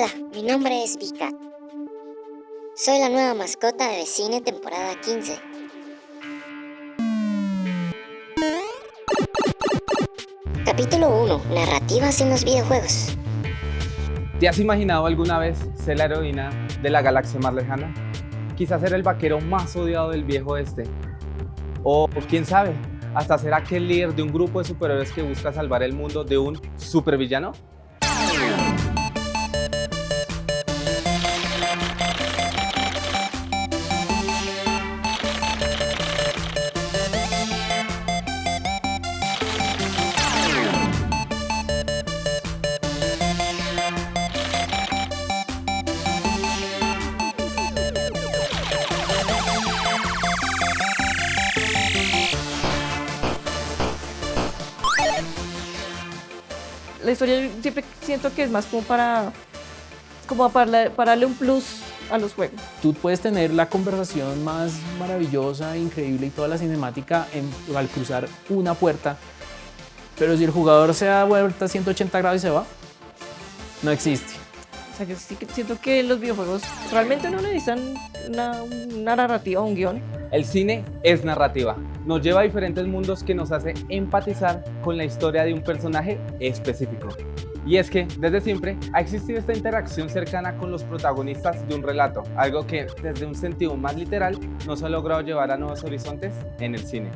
Hola, mi nombre es Vika. Soy la nueva mascota de Vecine temporada 15. Capítulo 1. Narrativas en los videojuegos. ¿Te has imaginado alguna vez ser la heroína de la galaxia más lejana? Quizás ser el vaquero más odiado del viejo oeste. O, quién sabe, hasta ser aquel líder de un grupo de superhéroes que busca salvar el mundo de un supervillano. La historia siempre siento que es más como para darle un plus a los juegos. Tú puedes tener la conversación más maravillosa, increíble y toda la cinemática al cruzar una puerta, pero si el jugador se da vuelta a 180 grados y se va, no existe. O sea, yo sí que siento que los videojuegos realmente no necesitan una narrativa o un guión. El cine es narrativa. Nos lleva a diferentes mundos que nos hace empatizar con la historia de un personaje específico. Y es que, desde siempre, ha existido esta interacción cercana con los protagonistas de un relato, algo que, desde un sentido más literal, nos ha logrado llevar a nuevos horizontes en el cine.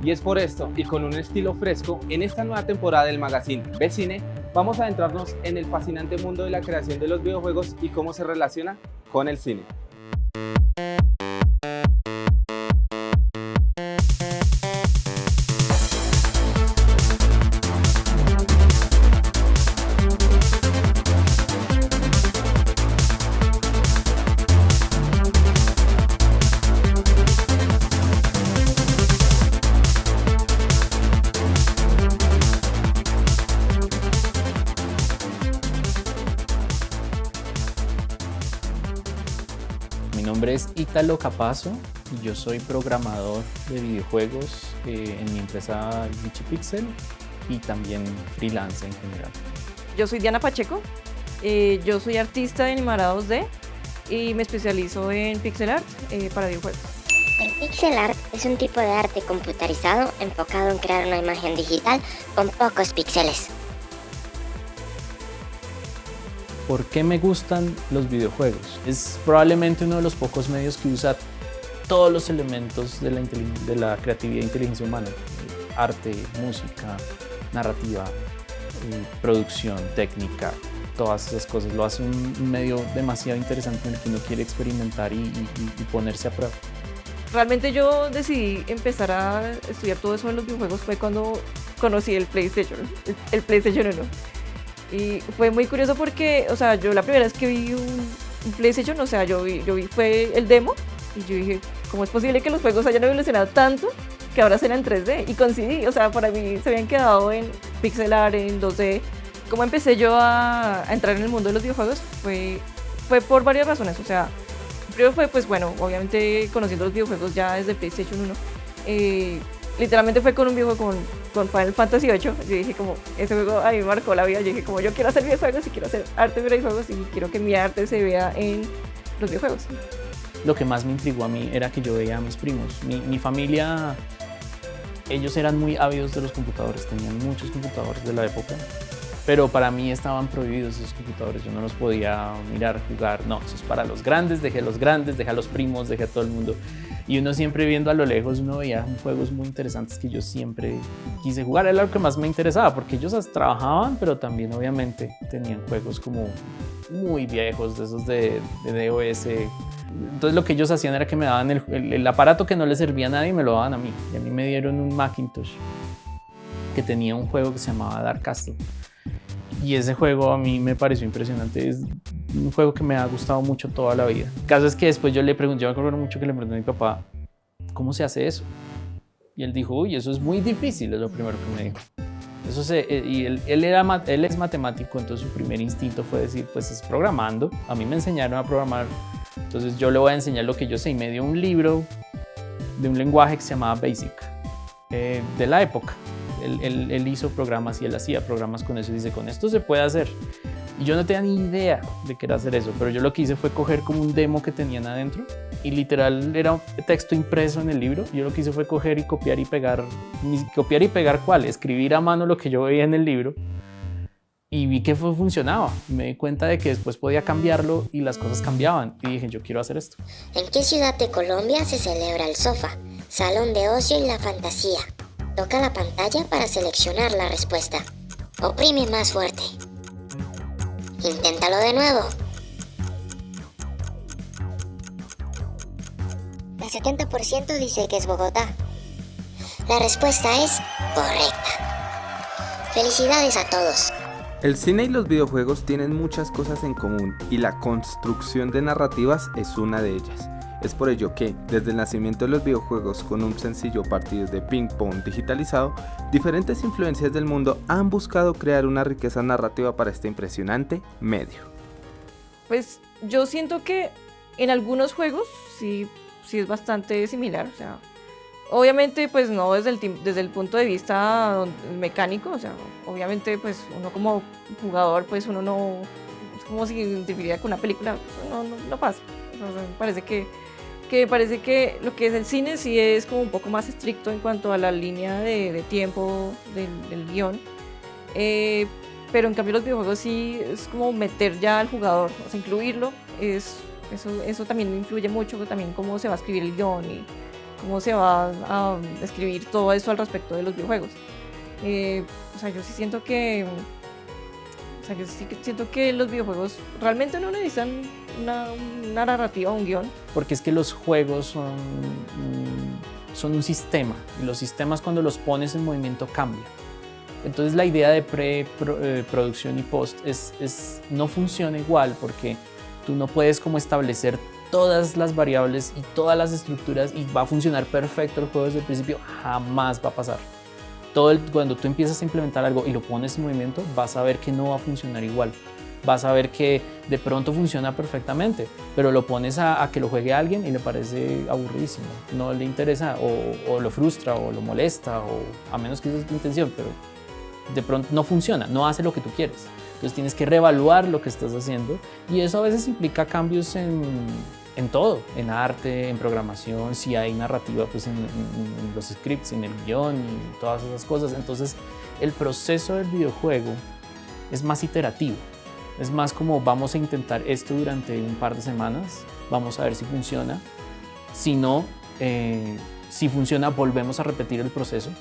Y es por esto, y con un estilo fresco, en esta nueva temporada del magazine Vecine, vamos a adentrarnos en el fascinante mundo de la creación de los videojuegos y cómo se relaciona con el cine. Mi nombre es Ítalo Capazo y yo soy programador de videojuegos en mi empresa Pixel y también freelance en general. Yo soy Diana Pacheco, yo soy artista de animada 2D y me especializo en pixel art para videojuegos. El pixel art es un tipo de arte computarizado enfocado en crear una imagen digital con pocos píxeles. ¿Por qué me gustan los videojuegos? Es probablemente uno de los pocos medios que usa todos los elementos de la creatividad e inteligencia humana. Arte, música, narrativa, producción, técnica, todas esas cosas. Lo hace un medio demasiado interesante en el que uno quiere experimentar y ponerse a prueba. Realmente yo decidí empezar a estudiar todo eso en los videojuegos fue cuando conocí el PlayStation 1. Y fue muy curioso porque, o sea, yo la primera vez que vi un PlayStation, o sea, fue el demo y yo dije, ¿cómo es posible que los juegos hayan evolucionado tanto que ahora sean en 3D? Y coincidí, o sea, para mí se habían quedado en pixel art, en 2D. ¿Cómo empecé yo a entrar en el mundo de los videojuegos? Fue por varias razones, o sea, primero fue, pues bueno, obviamente conociendo los videojuegos ya desde PlayStation 1. Literalmente fue con un videojuego con Final Fantasy VIII. Yo dije como, ese juego a mí me marcó la vida. Yo dije como, yo quiero hacer videojuegos y quiero hacer arte de videojuegos y quiero que mi arte se vea en los videojuegos. Lo que más me intrigó a mí era que yo veía a mis primos. Mi familia, ellos eran muy ávidos de los computadores, tenían muchos computadores de la época, pero para mí estaban prohibidos esos computadores, yo no los podía mirar, jugar, no, eso es para los grandes, dejé a los primos, dejé a todo el mundo. Y uno siempre viendo a lo lejos, uno veía juegos muy interesantes que yo siempre quise jugar. Era lo que más me interesaba, porque ellos trabajaban, pero también obviamente tenían juegos como muy viejos, de esos de DOS. Entonces lo que ellos hacían era que me daban el aparato que no le servía a nadie y me lo daban a mí. Y a mí me dieron un Macintosh que tenía un juego que se llamaba Dark Castle. Y ese juego a mí me pareció impresionante. Es un juego que me ha gustado mucho toda la vida. El caso es que después yo me acuerdo mucho que le pregunté a mi papá, ¿cómo se hace eso? Y él dijo, uy, eso es muy difícil, es lo primero que me dijo. Y él es matemático, entonces su primer instinto fue decir, pues es programando. A mí me enseñaron a programar, entonces yo le voy a enseñar lo que yo sé. Y me dio un libro de un lenguaje que se llamaba Basic, de la época. Él hizo programas y él hacía programas con eso y dice, con esto se puede hacer. Y yo no tenía ni idea de qué era hacer eso, pero yo lo que hice fue coger como un demo que tenían adentro y literal era un texto impreso en el libro. Yo lo que hice fue coger y copiar y pegar, ni copiar y pegar cuál, escribir a mano lo que yo veía en el libro y vi que funcionaba. Me di cuenta de que después podía cambiarlo y las cosas cambiaban y dije, yo quiero hacer esto. ¿En qué ciudad de Colombia se celebra el sofá, salón de ocio y la fantasía? Toca la pantalla para seleccionar la respuesta. Oprime más fuerte. Inténtalo de nuevo. El 70% dice que es Bogotá. La respuesta es correcta. Felicidades a todos. El cine y los videojuegos tienen muchas cosas en común y la construcción de narrativas es una de ellas. Es por ello que, desde el nacimiento de los videojuegos con un sencillo partido de ping-pong digitalizado, diferentes influencias del mundo han buscado crear una riqueza narrativa para este impresionante medio. Pues yo siento que en algunos juegos sí es bastante similar, o sea, obviamente pues no desde el punto de vista mecánico, o sea, obviamente pues uno como jugador pues uno no, es como si interfiriera con una película, no pasa, o sea, me parece que lo que es el cine sí es como un poco más estricto en cuanto a la línea de tiempo del guión, pero en cambio los videojuegos sí es como meter ya al jugador, o sea, incluirlo, eso también influye mucho, también cómo se va a escribir el guión y cómo se va a escribir todo eso al respecto de los videojuegos. O sea, yo sí siento que los videojuegos realmente no necesitan una narrativa o un guión. Porque es que los juegos son un sistema y los sistemas cuando los pones en movimiento cambian. Entonces la idea de producción y post no funciona igual porque tú no puedes como establecer todas las variables y todas las estructuras y va a funcionar perfecto el juego desde el principio, jamás va a pasar. Cuando tú empiezas a implementar algo y lo pones en movimiento, vas a ver que no va a funcionar igual. Vas a ver que de pronto funciona perfectamente, pero lo pones a que lo juegue alguien y le parece aburridísimo. No le interesa o lo frustra o lo molesta, o a menos que esa es tu intención, pero de pronto no funciona, no hace lo que tú quieres. Entonces tienes que reevaluar lo que estás haciendo y eso a veces implica cambios en todo, en arte, en programación, si hay narrativa pues en los scripts, en el guión y todas esas cosas. Entonces el proceso del videojuego es más iterativo, es más como vamos a intentar esto durante un par de semanas, vamos a ver si funciona, si no, si funciona volvemos a repetir el proceso,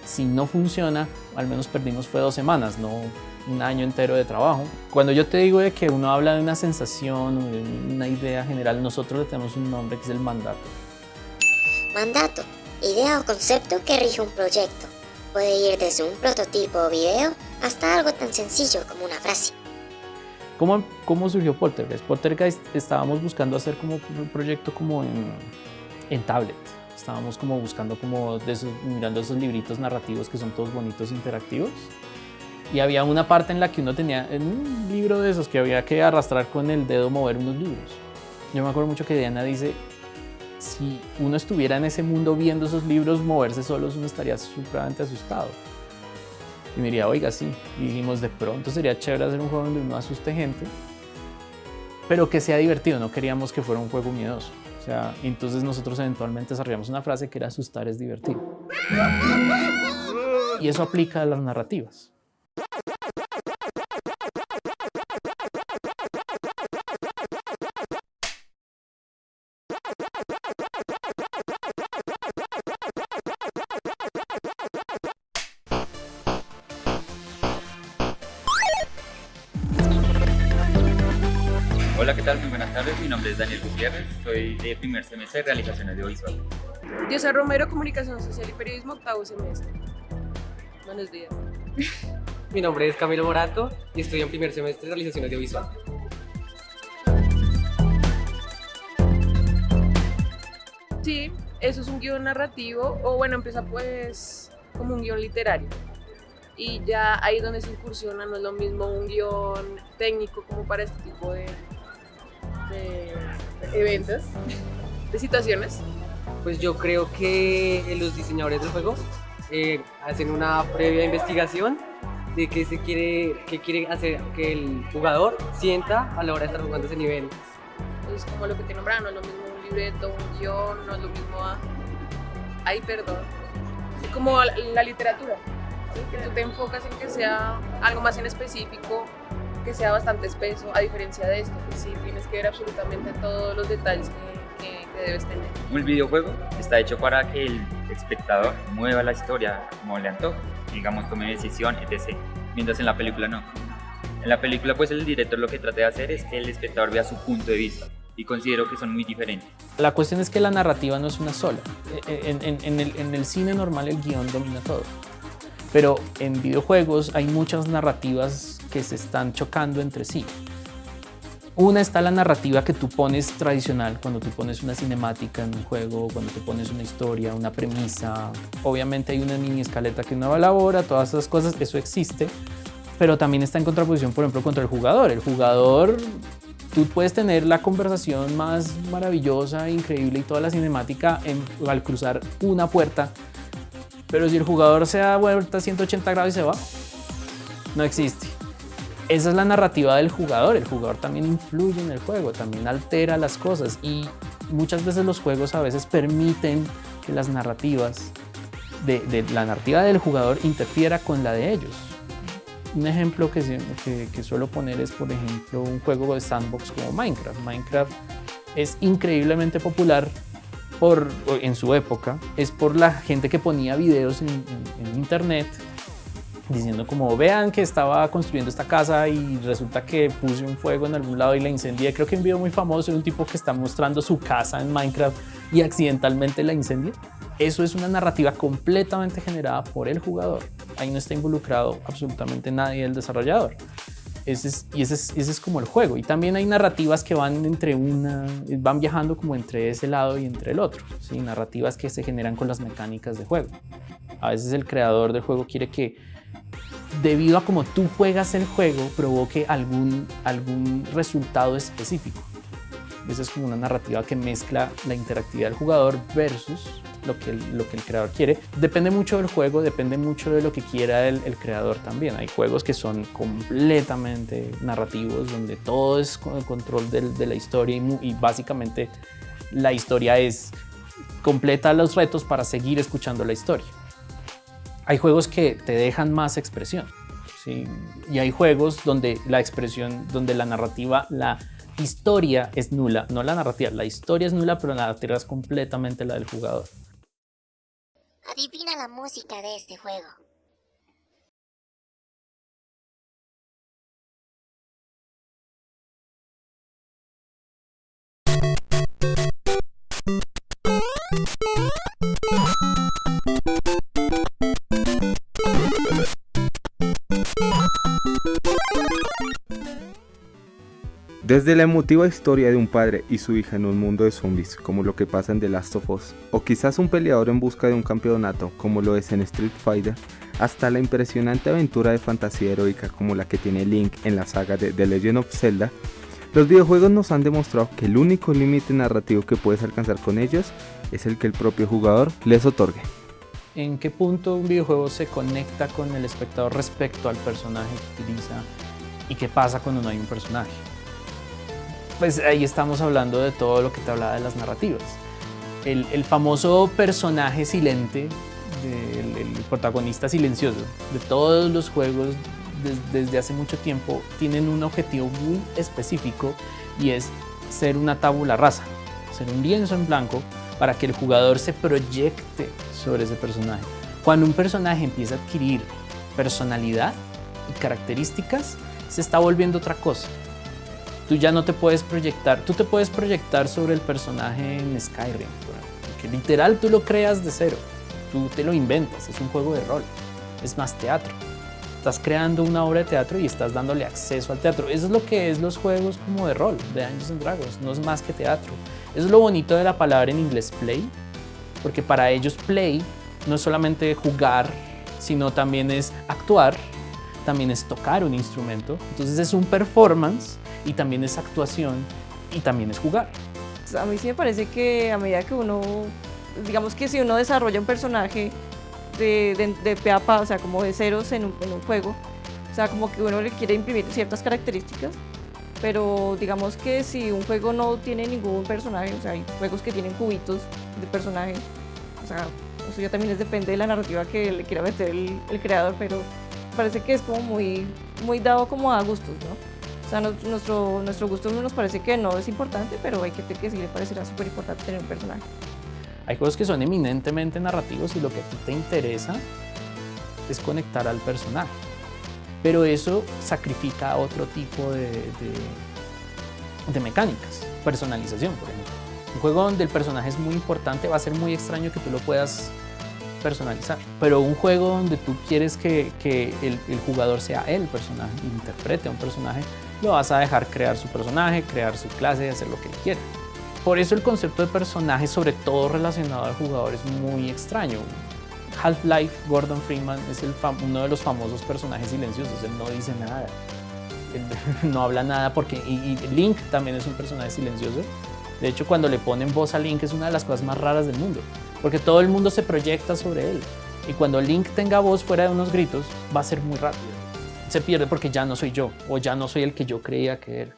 si no funciona al menos perdimos fue 2 semanas, no un año entero de trabajo. Cuando yo te digo de que uno habla de una sensación o de una idea general, nosotros le tenemos un nombre que es el mandato. Mandato, idea o concepto que rige un proyecto. Puede ir desde un prototipo o video hasta algo tan sencillo como una frase. ¿Cómo surgió Poltergeist? Poltergeist estábamos buscando hacer como un proyecto como en tablet. Estábamos como buscando como mirando esos libritos narrativos que son todos bonitos, interactivos. Y había una parte en la que uno tenía, en un libro de esos, que había que arrastrar con el dedo, mover unos libros. Yo me acuerdo mucho que Diana dice, si uno estuviera en ese mundo viendo esos libros moverse solos, uno estaría supremamente asustado. Y me diría, oiga, sí. Y dijimos, de pronto sería chévere hacer un juego donde uno asuste gente, pero que sea divertido, no queríamos que fuera un juego miedoso. O sea, entonces nosotros eventualmente desarrollamos una frase que era asustar es divertido. Y eso aplica a las narrativas. Hola, ¿qué tal? Muy buenas tardes. Mi nombre es Daniel Gutiérrez. Soy de primer semestre de Realización Audiovisual. Diosa Romero, Comunicación Social y Periodismo, octavo semestre. Buenos días. Mi nombre es Camilo Morato y estudio en primer semestre de Realización Audiovisual. Sí, eso es un guión narrativo, o bueno, empieza pues como un guión literario. Y ya ahí es donde se incursiona, no es lo mismo un guión técnico como para este tipo de eventos, de situaciones. Pues yo creo que los diseñadores del juego hacen una previa investigación de qué quiere hacer que el jugador sienta a la hora de estar jugando ese nivel. Pues como lo que te nombraba, no es lo mismo un libreto, un guión, no es lo mismo ay, perdón. Es como la literatura, ¿sí? Que tú te enfocas en que sea algo más en específico, que sea bastante espeso, a diferencia de esto, que sí tienes que ver absolutamente todos los detalles que debes tener. El videojuego está hecho para que el espectador mueva la historia como le antoje, digamos, tome decisión, etc. Mientras en la película no. En la película pues el director lo que trata de hacer es que el espectador vea su punto de vista y considero que son muy diferentes. La cuestión es que la narrativa no es una sola. En el cine normal el guión domina todo. Pero en videojuegos hay muchas narrativas que se están chocando entre sí. Una está la narrativa que tú pones tradicional, cuando tú pones una cinemática en un juego, cuando tú pones una historia, una premisa. Obviamente hay una mini escaleta que uno elabora, todas esas cosas, eso existe. Pero también está en contraposición, por ejemplo, contra el jugador. El jugador, tú puedes tener la conversación más maravillosa, increíble y toda la cinemática al cruzar una puerta. Pero si el jugador se da vuelta a 180 grados y se va, no existe. Esa es la narrativa del jugador. El jugador también influye en el juego, también altera las cosas. Y muchas veces los juegos a veces permiten que las narrativas de la narrativa del jugador interfiera con la de ellos. Un ejemplo que suelo poner es, por ejemplo, un juego de sandbox como Minecraft. Minecraft es increíblemente popular en su época, es por la gente que ponía videos en internet diciendo como, vean que estaba construyendo esta casa y resulta que puse un fuego en algún lado y la incendié. Creo que un video muy famoso de un tipo que está mostrando su casa en Minecraft y accidentalmente la incendia. Eso es una narrativa completamente generada por el jugador. Ahí no está involucrado absolutamente nadie del desarrollador. Ese es como el juego. Y también hay narrativas que van viajando como entre ese lado y entre el otro, ¿sí? Narrativas que se generan con las mecánicas de juego. A veces el creador del juego quiere que, debido a cómo tú juegas el juego, provoque algún resultado específico. Esa es como una narrativa que mezcla la interactividad del jugador versus lo que el creador quiere. Depende mucho del juego, depende mucho de lo que quiera el creador también. Hay juegos que son completamente narrativos, donde todo es con el control de la historia y básicamente la historia completa los retos para seguir escuchando la historia. Hay juegos que te dejan más expresión, ¿sí? Y hay juegos donde la expresión, donde la narrativa, la historia es nula, no la narrativa, la historia es nula, pero la narrativa es completamente la del jugador. Adivina la música de este juego. Desde la emotiva historia de un padre y su hija en un mundo de zombies, como lo que pasa en The Last of Us, o quizás un peleador en busca de un campeonato, como lo es en Street Fighter, hasta la impresionante aventura de fantasía heroica como la que tiene Link en la saga de The Legend of Zelda, los videojuegos nos han demostrado que el único límite narrativo que puedes alcanzar con ellos es el que el propio jugador les otorgue. ¿En qué punto un videojuego se conecta con el espectador respecto al personaje que utiliza y qué pasa cuando no hay un personaje? Pues ahí estamos hablando de todo lo que te hablaba de las narrativas. El famoso personaje silente, el protagonista silencioso de todos los juegos desde hace mucho tiempo tienen un objetivo muy específico y es ser una tabula rasa, ser un lienzo en blanco para que el jugador se proyecte sobre ese personaje. Cuando un personaje empieza a adquirir personalidad y características, se está volviendo otra cosa. Tú ya no te puedes proyectar, tú te puedes proyectar sobre el personaje en Skyrim, que literal tú lo creas de cero, tú te lo inventas, es un juego de rol, es más teatro. Estás creando una obra de teatro y estás dándole acceso al teatro. Eso es lo que es los juegos como de rol, de Dungeons & Dragons, no es más que teatro. Eso es lo bonito de la palabra en inglés play, porque para ellos play no es solamente jugar, sino también es actuar, también es tocar un instrumento, entonces es un performance y también es actuación y también es jugar. A mí sí me parece que a medida que uno, digamos que si uno desarrolla un personaje de pe a pa, o sea, como de ceros en un juego, sea, como que uno le quiere imprimir ciertas características, pero digamos que si un juego no tiene ningún personaje, o sea, hay juegos que tienen cubitos de personajes, o sea, eso ya también depende de la narrativa que le quiera meter el creador, pero parece que es como muy dado como a gustos, ¿no? O sea, nuestro gusto nos parece que no es importante, pero hay gente que sí le parecerá súper importante tener un personaje. Hay juegos que son eminentemente narrativos y lo que a ti te interesa es conectar al personaje. Pero eso sacrifica otro tipo de mecánicas. Personalización, por ejemplo. Un juego donde el personaje es muy importante va a ser muy extraño que tú lo puedas personalizar. Pero un juego donde tú quieres que el jugador sea el personaje, interprete a un personaje, lo vas a dejar crear su personaje, crear su clase y hacer lo que él quiera. Por eso el concepto de personaje, sobre todo relacionado al jugador, es muy extraño. Half-Life, Gordon Freeman es uno de los famosos personajes silenciosos. Él no dice nada, él no habla nada porque y Link también es un personaje silencioso. De hecho, cuando le ponen voz a Link es una de las cosas más raras del mundo, porque todo el mundo se proyecta sobre él. Y cuando Link tenga voz fuera de unos gritos, va a ser muy rápido. Se pierde porque ya no soy yo, o ya no soy el que yo creía que era.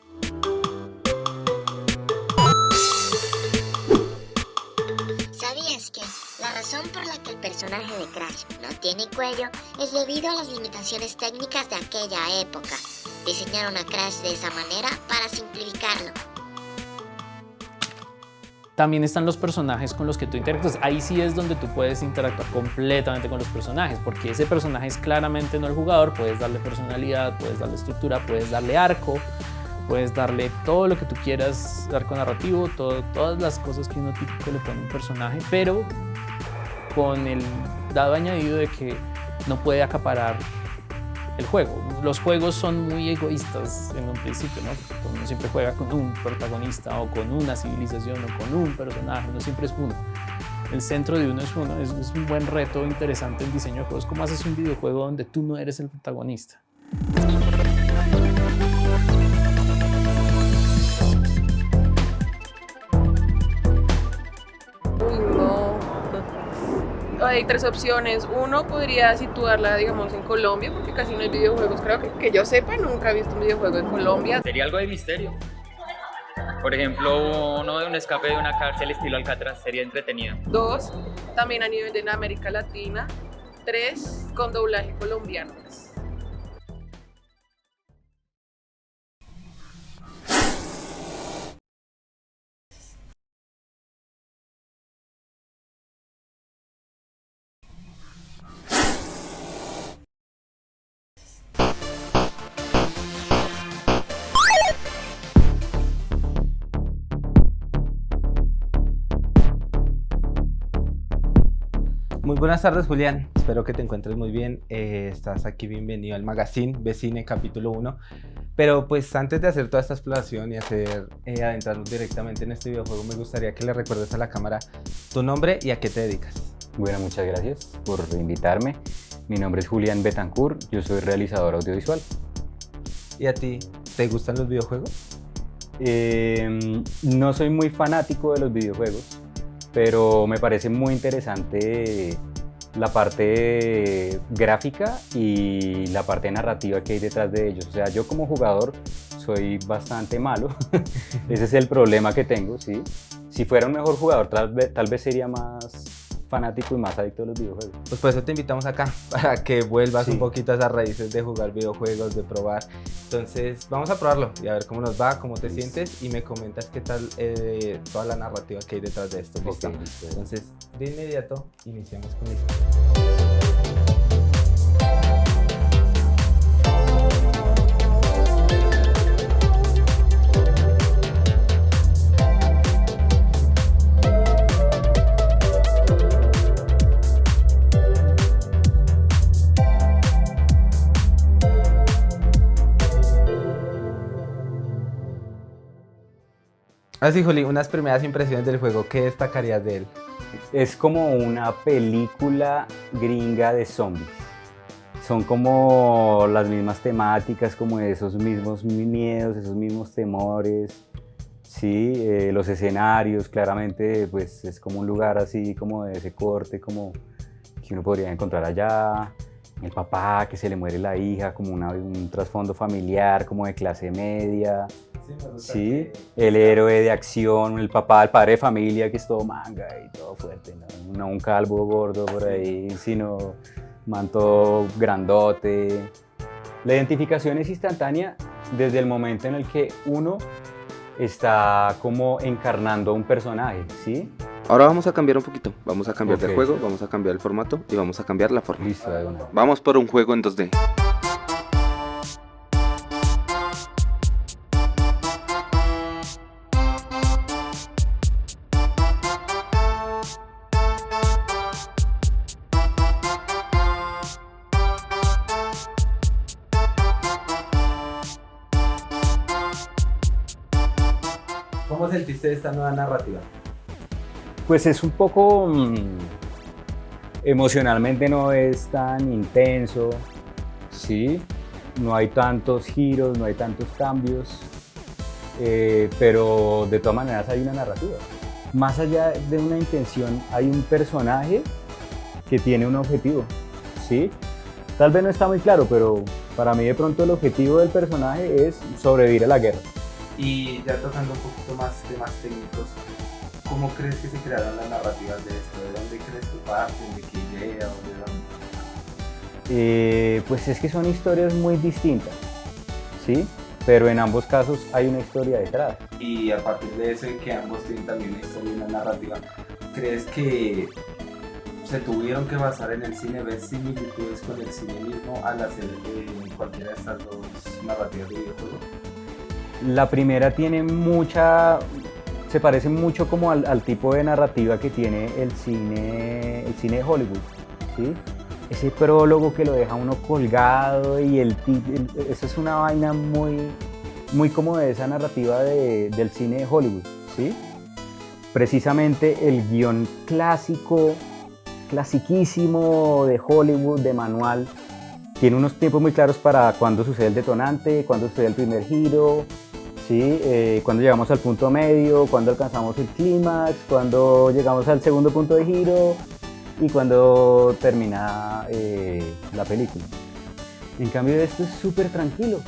¿Sabías que la razón por la que el personaje de Crash no tiene cuello es debido a las limitaciones técnicas de aquella época? Diseñaron a Crash de esa manera para simplificarlo. También están los personajes con los que tú interactúas. Ahí sí es donde tú puedes interactuar completamente con los personajes, porque ese personaje es claramente no el jugador. Puedes darle personalidad, puedes darle estructura, puedes darle arco, puedes darle todo lo que tú quieras, arco narrativo, todas las cosas que uno típico le pone a un personaje, pero con el dado añadido de que no puede acaparar el juego. Los juegos son muy egoístas en un principio, ¿no? Porque uno siempre juega con un protagonista o con una civilización o con un personaje, uno siempre es uno. El centro de uno es uno, es un buen reto interesante en diseño de juegos. ¿Cómo haces un videojuego donde tú no eres el protagonista? Hay tres opciones. Uno podría situarla, digamos, en Colombia, porque casi no hay videojuegos. Creo que yo sepa, nunca he visto un videojuego en Colombia. Sería algo de misterio. Por ejemplo, uno de un escape de una cárcel estilo Alcatraz sería entretenido. Dos, también a nivel de América Latina. Tres, con doblaje colombiano. Muy buenas tardes, Julián. Espero que te encuentres muy bien. Estás aquí, bienvenido al Magazine Vecine capítulo 1. Pero pues antes de hacer toda esta exploración y adentrarnos directamente en este videojuego, me gustaría que le recuerdes a la cámara tu nombre y a qué te dedicas. Bueno, muchas gracias por invitarme. Mi nombre es Julián Betancourt, yo soy realizador audiovisual. ¿Y a ti, te gustan los videojuegos? No soy muy fanático de los videojuegos, pero me parece muy interesante la parte gráfica y la parte narrativa que hay detrás de ellos. O sea, yo como jugador soy bastante malo, ese es el problema que tengo, ¿sí? Si fuera un mejor jugador, tal vez sería más fanático y más adicto a los videojuegos. Pues por eso te invitamos acá, para que vuelvas Sí. un poquito a esas raíces de jugar videojuegos, de probar. Entonces vamos a probarlo y a ver cómo nos va, cómo te Listo. sientes y me comentas qué tal toda la narrativa que hay detrás de esto. ¿Listo? Ok, listo. Entonces, de inmediato, iniciamos con esto. Así, Juli, unas primeras impresiones del juego, ¿qué destacarías de él? Es como una película gringa de zombies. Son como las mismas temáticas, como esos mismos miedos, esos mismos temores. Sí, los escenarios, claramente, pues es como un lugar así como de ese corte, como que uno podría encontrar allá. el papá que se le muere la hija, como un trasfondo familiar, como de clase media. Sí, el héroe de acción, el papá, el padre de familia que es todo manga y todo fuerte, no un calvo gordo por ahí, sino manto grandote. La identificación es instantánea desde el momento en el que uno está como encarnando a un personaje, ¿sí? Ahora vamos a cambiar un poquito, vamos a cambiar de Ok. juego, vamos a cambiar el formato y vamos a cambiar la forma. Listo, de una. Vamos por un juego en 2D. ¿Cómo sentiste esta nueva narrativa? Pues es un poco emocionalmente no es tan intenso, ¿sí? No hay tantos giros, no hay tantos cambios, pero de todas maneras hay una narrativa. Más allá de una intención, hay un personaje que tiene un objetivo, ¿sí? Tal vez no está muy claro, pero para mí de pronto el objetivo del personaje es sobrevivir a la guerra. Y ya tocando un poquito más temas técnicos, ¿cómo crees que se crearon las narrativas de esto? ¿De dónde crees que parten? ¿De qué idea? ¿O de dónde? Pues es que son historias muy distintas, ¿sí? Pero en ambos casos hay una historia detrás. Y a partir de eso, que ambos tienen también una historia y una narrativa, ¿crees que se tuvieron que basar en el cine, ver similitudes con el cine mismo al hacer cualquiera de estas dos narrativas de videojuegos? La primera tiene se parece mucho como al tipo de narrativa que tiene el cine de Hollywood, ¿sí? Ese prólogo que lo deja uno colgado y eso es una vaina muy como de esa narrativa del cine de Hollywood, ¿sí? Precisamente el guión clasiquísimo de Hollywood, de manual, tiene unos tiempos muy claros para cuándo sucede el detonante, cuándo sucede el primer giro, ¿sí? Cuándo llegamos al punto medio, cuándo alcanzamos el clímax, cuándo llegamos al segundo punto de giro y cuándo termina la película. En cambio esto es súper tranquilo.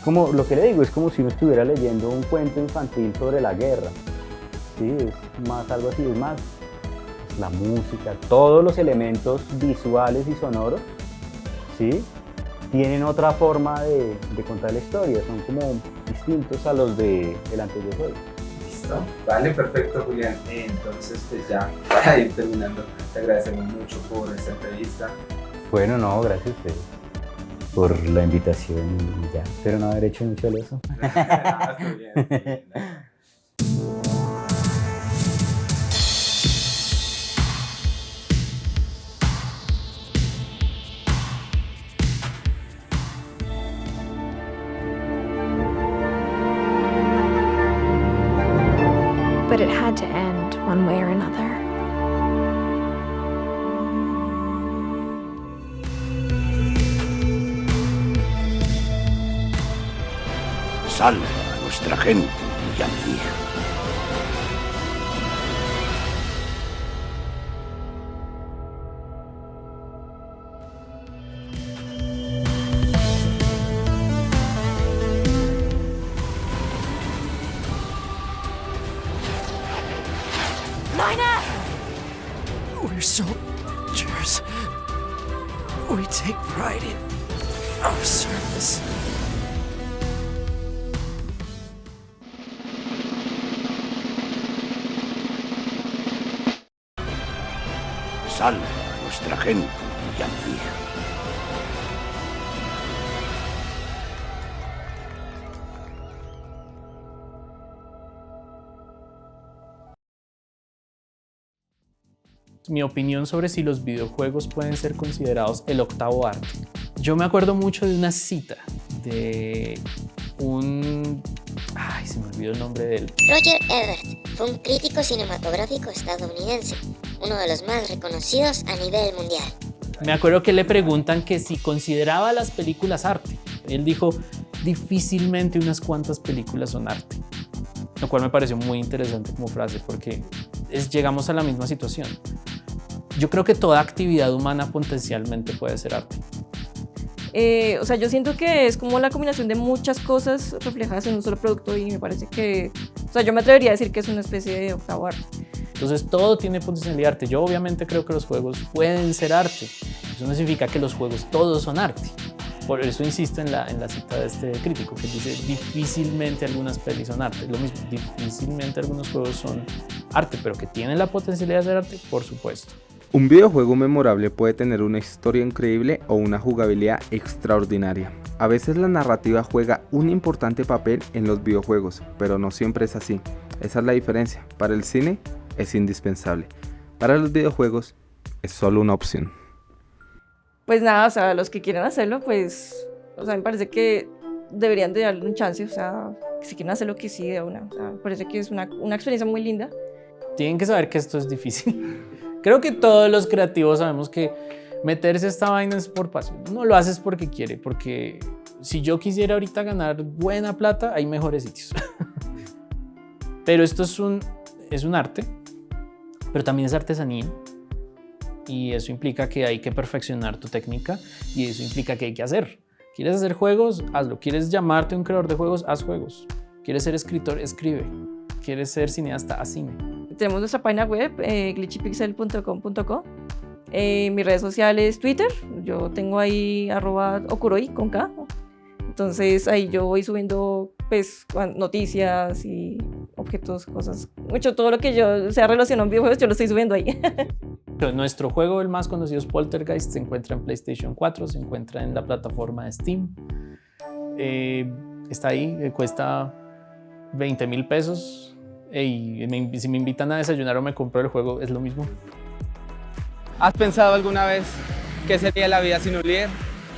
Como lo que le digo, es como si uno estuviera leyendo un cuento infantil sobre la guerra. Sí, es más algo así, es más la música, todos los elementos visuales y sonoros, ¿sí? Tienen otra forma de contar la historia, son como distintos a los del anterior juego. Listo. Vale, perfecto, Julián. Entonces, pues ya, para ir terminando, te agradecemos mucho por esta entrevista. Bueno, no, gracias a ustedes por la invitación y ya, espero no haber hecho mucho de eso. Está bien. But it had to end one way or another. Salva a nuestra gente y a mi hija. We're soldiers. We take pride in our service. Salva a nuestra gente y a mi hija. Mi opinión sobre si los videojuegos pueden ser considerados el octavo arte. Yo me acuerdo mucho de una cita de se me olvidó el nombre de él. Roger Ebert fue un crítico cinematográfico estadounidense, uno de los más reconocidos a nivel mundial. Me acuerdo que le preguntan que si consideraba las películas arte. Él dijo, difícilmente unas cuantas películas son arte. Lo cual me pareció muy interesante como frase porque llegamos a la misma situación. Yo creo que toda actividad humana potencialmente puede ser arte. O sea, yo siento que es como la combinación de muchas cosas reflejadas en un solo producto y me parece que, o sea, yo me atrevería a decir que es una especie de octavo arte. Entonces todo tiene potencial de arte. Yo obviamente creo que los juegos pueden ser arte. Eso no significa que los juegos todos son arte. Por eso insisto en la cita de este crítico que dice difícilmente algunas pelis son arte. Lo mismo, difícilmente algunos juegos son arte, pero que tienen la potencialidad de ser arte, por supuesto. Un videojuego memorable puede tener una historia increíble o una jugabilidad extraordinaria. A veces la narrativa juega un importante papel en los videojuegos, pero no siempre es así. Esa es la diferencia. Para el cine es indispensable. Para los videojuegos es solo una opción. Pues nada, o sea, los que quieran hacerlo, pues, o sea, me parece que deberían de darle un chance, o sea, si quieren hacerlo, que sí de una. O sea, me parece que es una experiencia muy linda. Tienen que saber que esto es difícil. Creo que todos los creativos sabemos que meterse a esta vaina es por pasión. No lo haces porque quiere, porque si yo quisiera ahorita ganar buena plata, hay mejores sitios. Pero esto es un arte, pero también es artesanía. Y eso implica que hay que perfeccionar tu técnica y eso implica que hay que hacer. ¿Quieres hacer juegos? Hazlo. ¿Quieres llamarte un creador de juegos? Haz juegos. ¿Quieres ser escritor? Escribe. ¿Quieres ser cineasta? Haz cine. Tenemos nuestra página web, glitchypixel.com.co. Mis redes sociales, Twitter. Yo tengo ahí @okuroi con K. Entonces ahí yo voy subiendo pues, noticias y objetos, cosas. Mucho, todo lo que yo sea relacionado a videojuegos, yo lo estoy subiendo ahí. Nuestro juego, el más conocido es Poltergeist, se encuentra en PlayStation 4, se encuentra en la plataforma de Steam. Está ahí, cuesta 20,000 pesos. Y si me invitan a desayunar o me compro el juego, es lo mismo. ¿Has pensado alguna vez qué sería la vida sin un líder?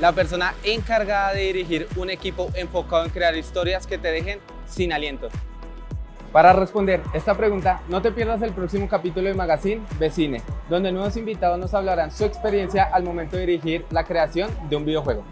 La persona encargada de dirigir un equipo enfocado en crear historias que te dejen sin aliento. Para responder esta pregunta, no te pierdas el próximo capítulo de Magazine de Cine, donde nuevos invitados nos hablarán su experiencia al momento de dirigir la creación de un videojuego.